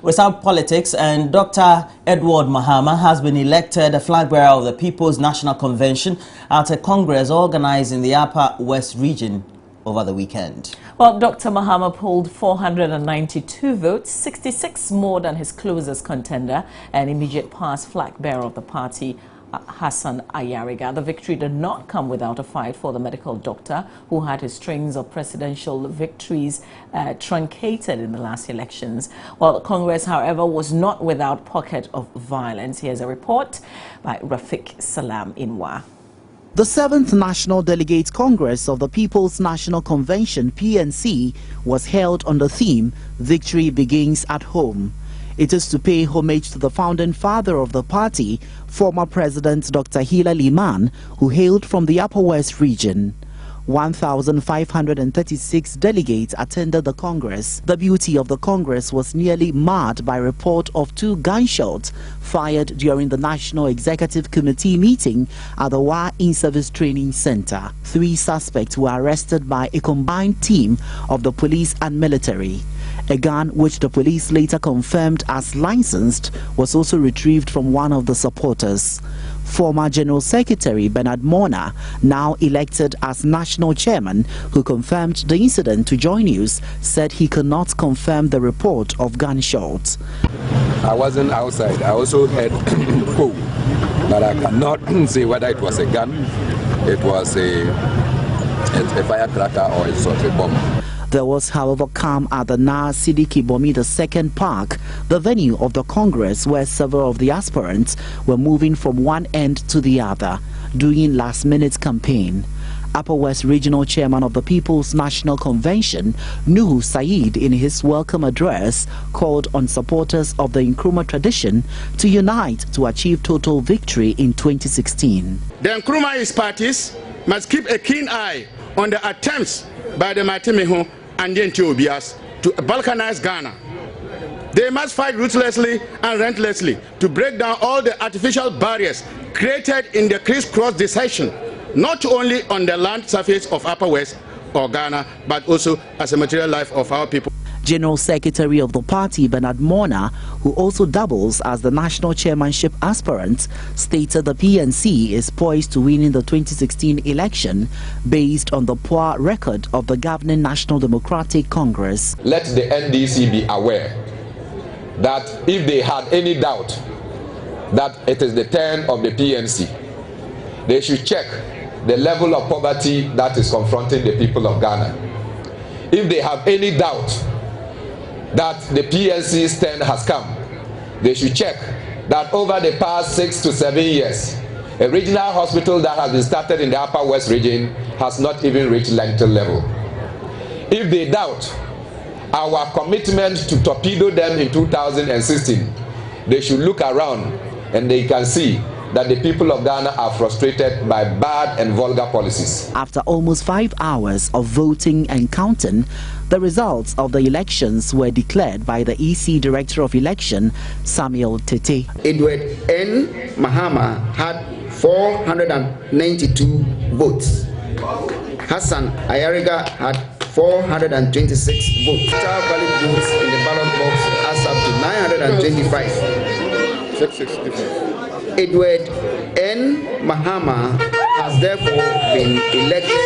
With some politics, and Dr. Edward Mahama has been elected the flag bearer of the People's National Convention at a Congress organized in the Upper West region over the weekend. Well, Dr. Mahama polled 492 votes, 66 more than his closest contender and immediate past flag bearer of the party, Hassan Ayariga. The victory did not come without a fight for the medical doctor who had his strings of presidential victories truncated in the last elections. Well, Congress, however, was not without pocket of violence. Here's a report by Rafiq Salam Inwa. The 7th National Delegates Congress of the People's National Convention, PNC, was held on the theme, Victory Begins at Home. It is to pay homage to the founding father of the party, former President Dr. Delali Emmanuel, who hailed from the Upper West region. 1,536 delegates attended the Congress. The beauty of the Congress was nearly marred by report of 2 gunshots fired during the National Executive Committee meeting at the Wa In-Service Training Center. 3 suspects were arrested by a combined team of the police and military. A gun, which the police later confirmed as licensed, was also retrieved from one of the supporters. Former General Secretary Bernard Mona, now elected as National Chairman, who confirmed the incident to Joy News, said he could not confirm the report of gunshots. I wasn't outside. I also heard boom, but I cannot say whether it was a gun, it was a firecracker, or a sort of bomb. There was, however, calm at the Na Sidiki Bomi II Park, the venue of the Congress, where several of the aspirants were moving from one end to the other, doing last-minute campaign. Upper West Regional Chairman of the People's National Convention, Nuhu Said, in his welcome address, called on supporters of the Nkrumah tradition to unite to achieve total victory in 2016. The Nkrumahist parties must keep a keen eye on the attempts by the Matimeho and the Ethiopians to balkanize Ghana. They must fight ruthlessly and relentlessly to break down all the artificial barriers created in the crisscross decision, not only on the land surface of Upper West or Ghana, but also as a material life of our people. General Secretary of the party, Bernard Mona, who also doubles as the national chairmanship aspirant, stated the PNC is poised to win in the 2016 election based on the poor record of the governing National Democratic Congress. Let the NDC be aware that if they had any doubt that it is the turn of the PNC, they should check the level of poverty that is confronting the people of Ghana. If they have any doubt that the PNC's turn has come, they should check that over the past 6 to 7 years, a regional hospital that has been started in the Upper West region has not even reached lentil level. If they doubt our commitment to torpedo them in 2016, they should look around and they can see that the people of Ghana are frustrated by bad and vulgar policies. After almost 5 hours of voting and counting, the results of the elections were declared by the EC Director of Election, Samuel Tete. Edward N. Mahama had 492 votes. Hassan Ayariga had 426 votes. Total valid votes in the ballot box adds up to 925. 665. Edward N. Mahama has therefore been elected.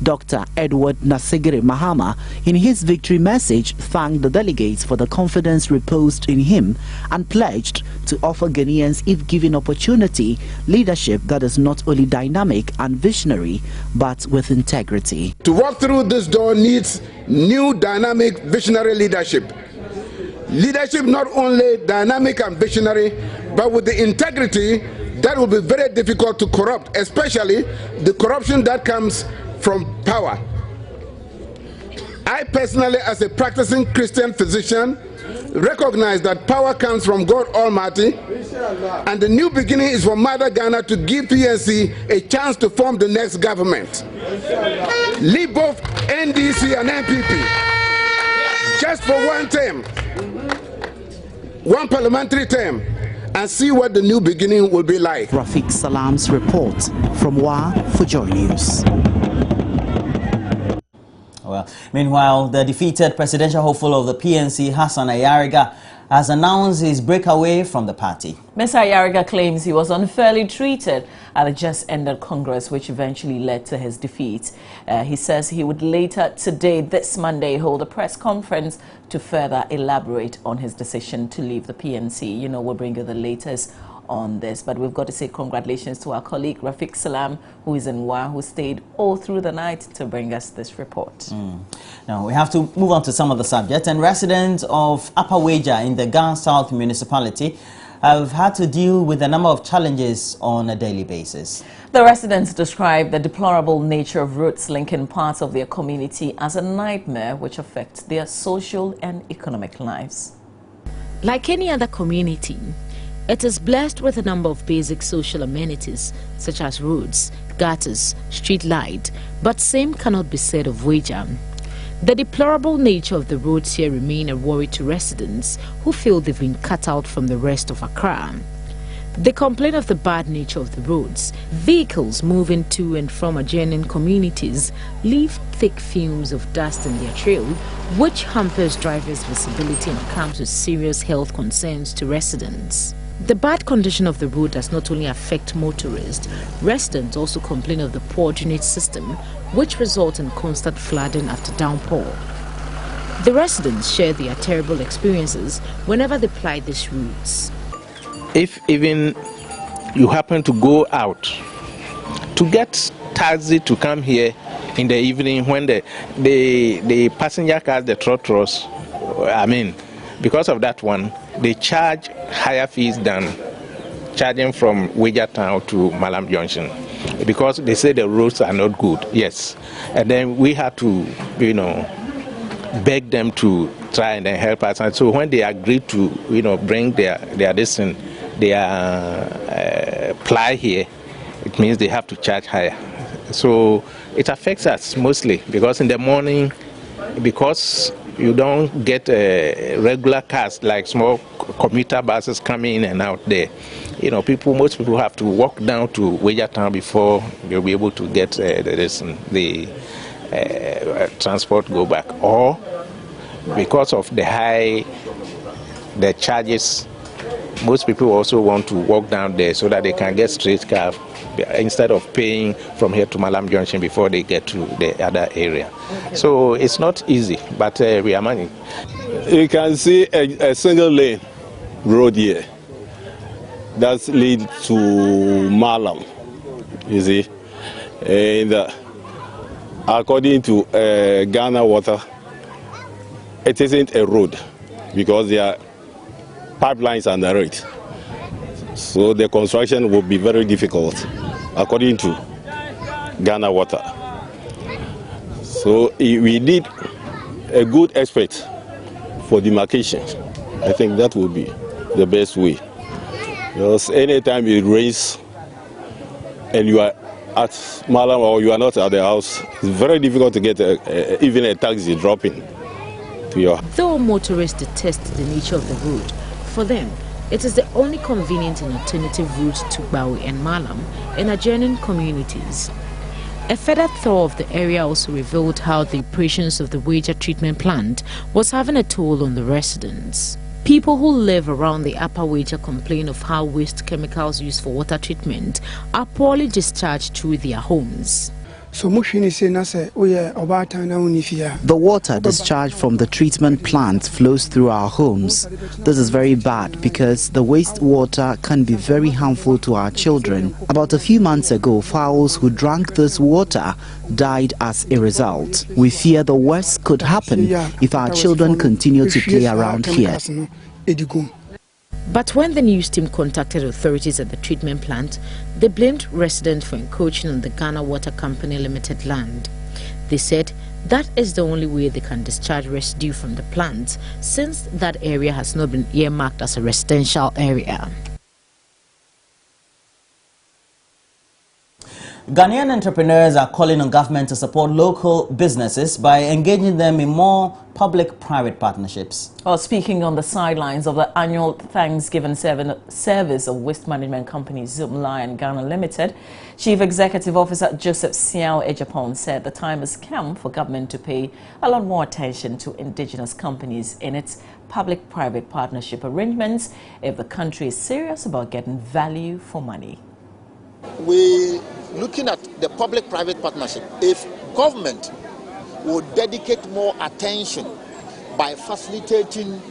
Dr. Edward Nasigiri Mahama, in his victory message, thanked the delegates for the confidence reposed in him and pledged to offer Ghanaians, if given opportunity, leadership that is not only dynamic and visionary, but with integrity. To walk through this door needs new dynamic visionary leadership. Leadership not only dynamic and visionary, but with the integrity that will be very difficult to corrupt, especially the corruption that comes from power. I personally, as a practicing Christian physician, recognize that power comes from God Almighty, and the new beginning is for Mother Ghana to give PNC a chance to form the next government. Leave both NDC and NPP just for one term, one parliamentary term, and see what the new beginning will be like. Rafiq Salam's report from WA for Joy News. Well. Well, meanwhile, the defeated presidential hopeful of the PNC, Hassan Ayariga, has announced his breakaway from the party. Mr. Ayariga claims he was unfairly treated at the just-ended Congress, which eventually led to his defeat. He says he would later today, this Monday, hold a press conference to further elaborate on his decision to leave the PNC. You know, we'll bring you the latest on this, but we've got to say congratulations to our colleague Rafiq Salam, who is in Wa, who stayed all through the night to bring us this report. Now we have to move on to some of the subjects, and residents of Upper Weja in the Gan South municipality have had to deal with a number of challenges on a daily basis. The residents describe the deplorable nature of roads linking parts of their community as a nightmare which affects their social and economic lives. Like any other community, it is blessed with a number of basic social amenities such as roads, gutters, street light, but same cannot be said of Weja. The deplorable nature of the roads here remain a worry to residents who feel they've been cut out from the rest of Accra. They complain of the bad nature of the roads. Vehicles moving to and from adjoining communities leave thick fumes of dust in their trail, which hampers drivers' visibility and comes with serious health concerns to residents. The bad condition of the road does not only affect motorists, residents also complain of the poor drainage system, which results in constant flooding after downpour. The residents share their terrible experiences whenever they ply these routes. If even you happen to go out to get taxi to come here in the evening when the passenger cars, the trotros, because of that one, they charge higher fees than charging from Weja Town to Malam Junction, because they say the roads are not good. Yes, and then we have to, beg them to try and then help us. And so when they agree to, bring their ply here, it means they have to charge higher. So it affects us mostly because in the morning, because you don't get regular cars like small commuter buses coming in and out there. Most people have to walk down to Weja Town before they'll be able to get the transport go back. Or because of the charges, most people also want to walk down there so that they can get straight car instead of paying from here to Malam Junction before they get to the other area. Okay. So it's not easy, but we are managing. You can see a single lane road here that leads to Malam, you see. And according to Ghana Water, it isn't a road because there are pipelines under it. So the construction will be very difficult, according to Ghana Water. So we need a good expert for demarcation. I think that would be the best way. Because anytime it rains and you are at Malam or you are not at the house, it's very difficult to get even a taxi dropping to your house. Though motorists detest the nature of the road, for them, it is the only convenient and alternative route to Bawi and Malam and adjoining communities. A further tour of the area also revealed how the operations of the Weja treatment plant was having a toll on the residents. People who live around the Upper Weja complain of how waste chemicals used for water treatment are poorly discharged through their homes. The water discharged from the treatment plant flows through our homes. This is very bad because the wastewater can be very harmful to our children. About a few months ago, fowls who drank this water died as a result. We fear the worst could happen if our children continue to play around here. But when the news team contacted authorities at the treatment plant, they blamed residents for encroaching on the Ghana Water Company Limited land. They said that is the only way they can discharge residue from the plant, since that area has not been earmarked as a residential area. Ghanaian entrepreneurs are calling on government to support local businesses by engaging them in more public-private partnerships. Well, speaking on the sidelines of the annual Thanksgiving service of waste management company Zoom Lion Ghana Limited, Chief Executive Officer Joseph Siao Ejapon said the time has come for government to pay a lot more attention to indigenous companies in its public-private partnership arrangements if the country is serious about getting value for money. We're looking at the public-private partnership. If government will dedicate more attention by facilitating,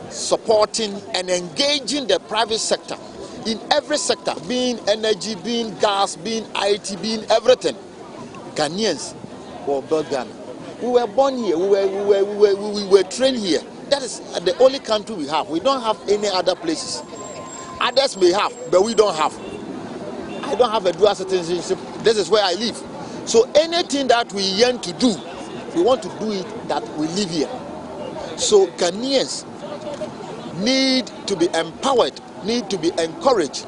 supporting and engaging the private sector in every sector, being energy, being gas, being IT, being everything, Ghanaians will build Ghana. We were born here, we were trained here. That is the only country we have. We don't have any other places. Others may have, but we don't have. I don't have a dual citizenship. This is where I live. So anything that we yearn to do, we want to do it that we live here. So Ghanaians need to be empowered, need to be encouraged.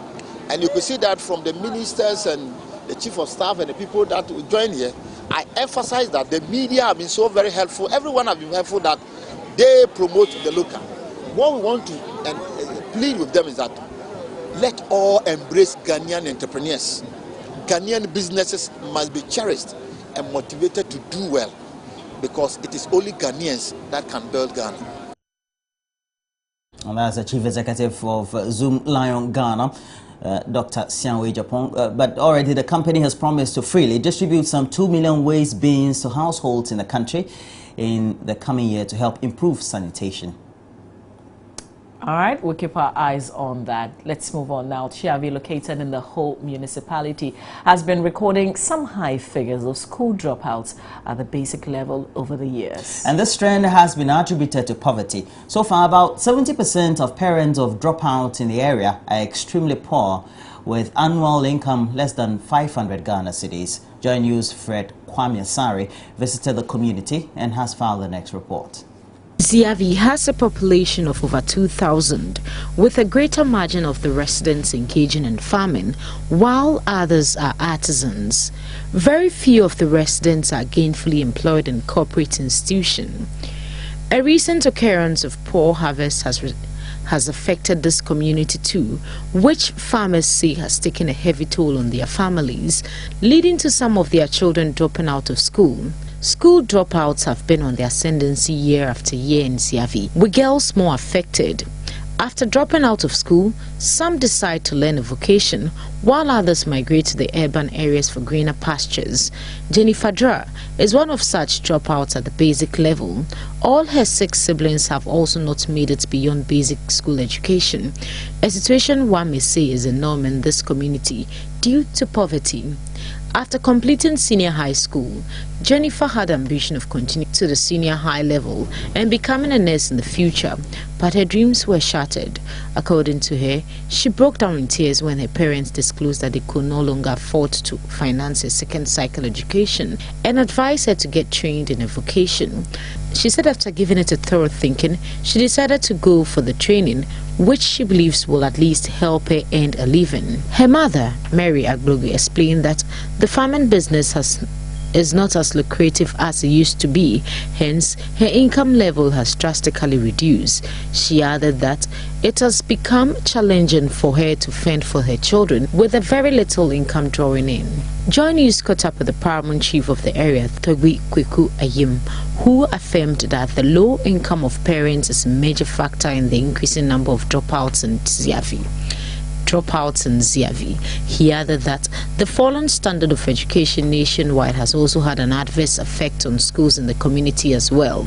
And you can see that from the ministers and the chief of staff and the people that will join here. I emphasize that the media have been so very helpful. Everyone has been helpful that they promote the local. What we want to plead with them is that let all embrace Ghanaian entrepreneurs. Ghanaian businesses must be cherished and motivated to do well, because it is only Ghanaians that can build Ghana. And that's the Chief Executive of Zoom Lion Ghana, Dr. Siao Ejapon. But already the company has promised to freely distribute some 2 million waste bins to households in the country in the coming year to help improve sanitation. All right, we'll keep our eyes on that. Let's move on now. Chiavi, located in the whole municipality, has been recording some high figures of school dropouts at the basic level over the years. And this trend has been attributed to poverty. So far, about 70% of parents of dropouts in the area are extremely poor, with annual income less than 500 Ghana cedis. Joy News' Fred Kwame Sari visited the community and has filed the next report. Ziavi has a population of over 2,000, with a greater margin of the residents engaging in farming, while others are artisans. Very few of the residents are gainfully employed in corporate institutions. A recent occurrence of poor harvest has affected this community too, which farmers say has taken a heavy toll on their families, leading to some of their children dropping out of school. School dropouts have been on the ascendancy year after year in Ziavi, with girls more affected. After dropping out of school, some decide to learn a vocation, while others migrate to the urban areas for greener pastures. Jennifer Dra is one of such dropouts at the basic level. All her 6 siblings have also not made it beyond basic school education, a situation one may say is a norm in this community due to poverty. After completing senior high school, Jennifer had ambition of continuing to the senior high level and becoming a nurse in the future, but her dreams were shattered. According to her, she broke down in tears when her parents disclosed that they could no longer afford to finance a second cycle education and advised her to get trained in a vocation. She said after giving it a thorough thinking, she decided to go for the training, which she believes will at least help her earn a living. Her mother, Mary Aglogu, explained that the farming business is not as lucrative as it used to be, hence her income level has drastically reduced. She added that it has become challenging for her to fend for her children with a very little income drawing in. Joy News caught up with the paramount chief of the area, Togbi Kweku Ayim, who affirmed that the low income of parents is a major factor in the increasing number of dropouts in Ziavi. He added that the fallen standard of education nationwide has also had an adverse effect on schools in the community as well.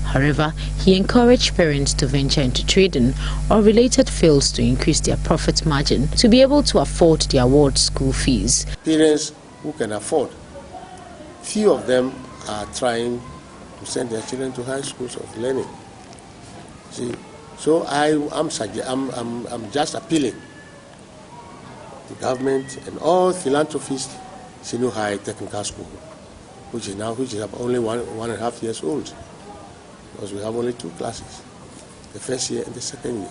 However, he encouraged parents to venture into trading or related fields to increase their profit margin to be able to afford their award school fees. Parents who can afford, few of them are trying to send their children to high schools of learning. See, so I'm just appealing the government and all philanthropists, Senior High Technical School, which is only one and a half years old, because we have only 2 classes, the first year and the second year.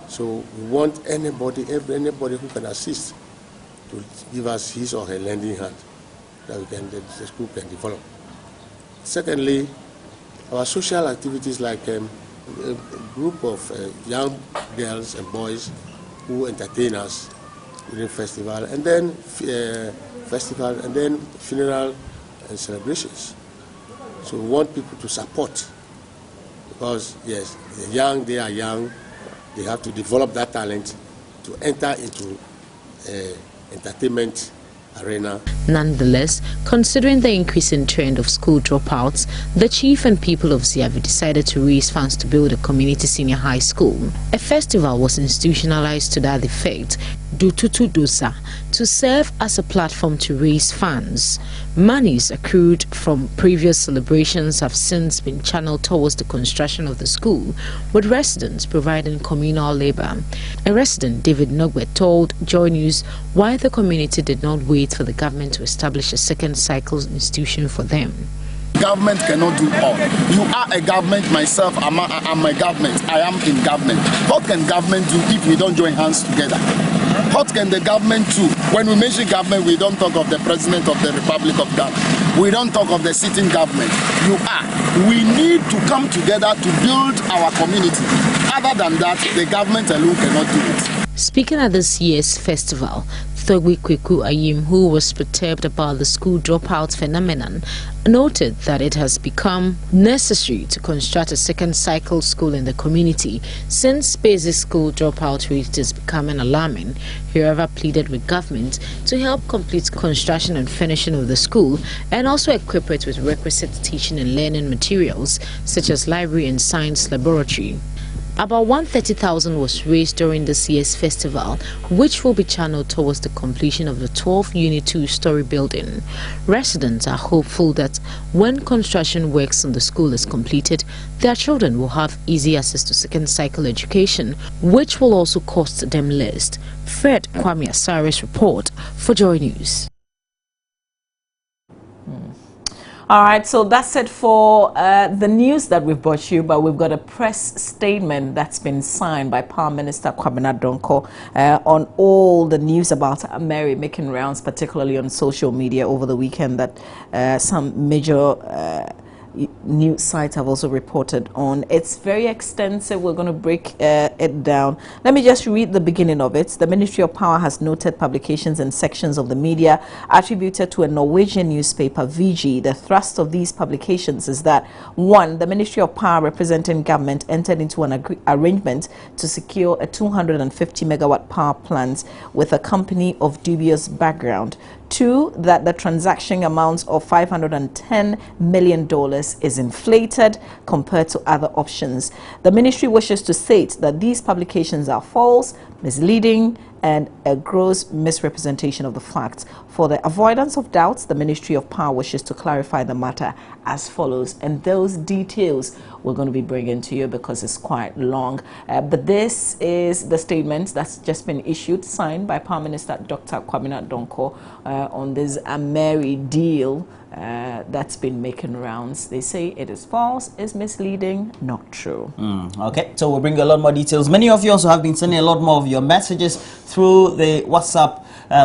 So we want anybody who can assist to give us his or her lending hand that the school can develop. Secondly, our social activities like a group of young girls and boys who entertain us during festival, and then funeral and celebrations. So we want people to support, because yes, they are young, they have to develop that talent to enter into entertainment arena. Nonetheless, considering the increasing trend of school dropouts, the chief and people of Ziavi decided to raise funds to build a community senior high school. A festival was institutionalized to that effect, Dututu Dosa, to serve as a platform to raise funds. Monies accrued from previous celebrations have since been channeled towards the construction of the school, with residents providing communal labor. A resident, David Nogbe, told Joy News why the community did not wait for the government to establish a second cycle institution for them. Government cannot do all. You are a government, myself, I'm a government. I am in government. What can government do if we don't join hands together? What can the government do? When we mention government, we don't talk of the President of the Republic of Ghana. We don't talk of the sitting government. We need to come together to build our community. Other than that, the government alone cannot do it. Speaking at this year's festival, Thogwi Kweku Ayim, who was perturbed about the school dropout phenomenon, noted that it has become necessary to construct a second cycle school in the community since basic school dropout rate is becoming alarming. He however pleaded with government to help complete construction and finishing of the school and also equip it with requisite teaching and learning materials such as library and science laboratory. About 130,000 was raised during this year's festival, which will be channeled towards the completion of the 12-unit 2-story building. Residents are hopeful that when construction works on the school is completed, their children will have easy access to second cycle education, which will also cost them less. Fred Kwame Asari's report for Joy News. All right, so that's it for the news that we've brought you, but we've got a press statement that's been signed by Prime Minister Kwabena Donkor on all the news about Mary making rounds, particularly on social media over the weekend, that some major news sites have also reported on. It's very extensive. We're going to break it down. Let me just read the beginning of it. The Ministry of Power has noted publications and sections of the media attributed to a Norwegian newspaper, VG. The thrust of these publications is that 1. The Ministry of Power representing government entered into an arrangement to secure a 250 megawatt power plant with a company of dubious background. 2, that the transaction amounts of $510 million is inflated compared to other options. The ministry wishes to state that these publications are false, misleading, and a gross misrepresentation of the facts. For the avoidance of doubts, the Ministry of Power wishes to clarify the matter as follows. And those details we're going to be bringing to you because it's quite long. But this is the statement that's just been issued, signed by Prime Minister Dr. Kwabena Donkor on this Mary deal that's been making rounds. They say it is false, is misleading, not true. Okay, so we'll bring you a lot more details. Many of you also have been sending a lot more of your messages through the WhatsApp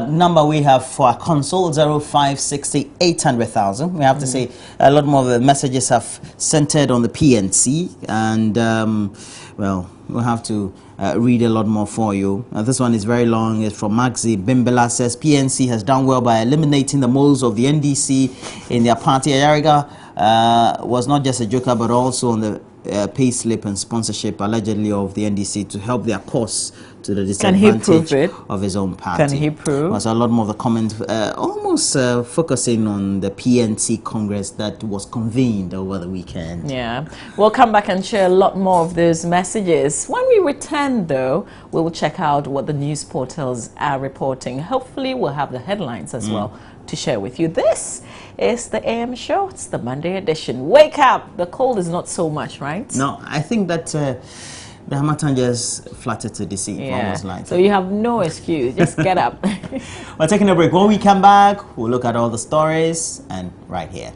number we have for our console, 0560 800,000. We have to say a lot more of the messages have centered on the PNC, and well, we'll have to read a lot more for you. This one is very long. It's from Maxi Bimbela. Says PNC has done well by eliminating the moles of the NDC in their party. Ayariga was not just a joker, but also on the pay slip and sponsorship allegedly of the NDC to help their cause to the disadvantage of his own party. Can he prove? There's a lot more of the comments almost focusing on the PNC Congress that was convened over the weekend. Yeah, we'll come back and share a lot more of those messages. When we return, though, we will check out what the news portals are reporting. Hopefully, we'll have the headlines as well to share with you. This is the AM show. It's the Monday edition. Wake up! The cold is not so much, right? No, I think that the Hamatan just flattered to deceive, almost like. So you have no excuse. Just get up. We're taking a break. When we come back, we'll look at all the stories and right here.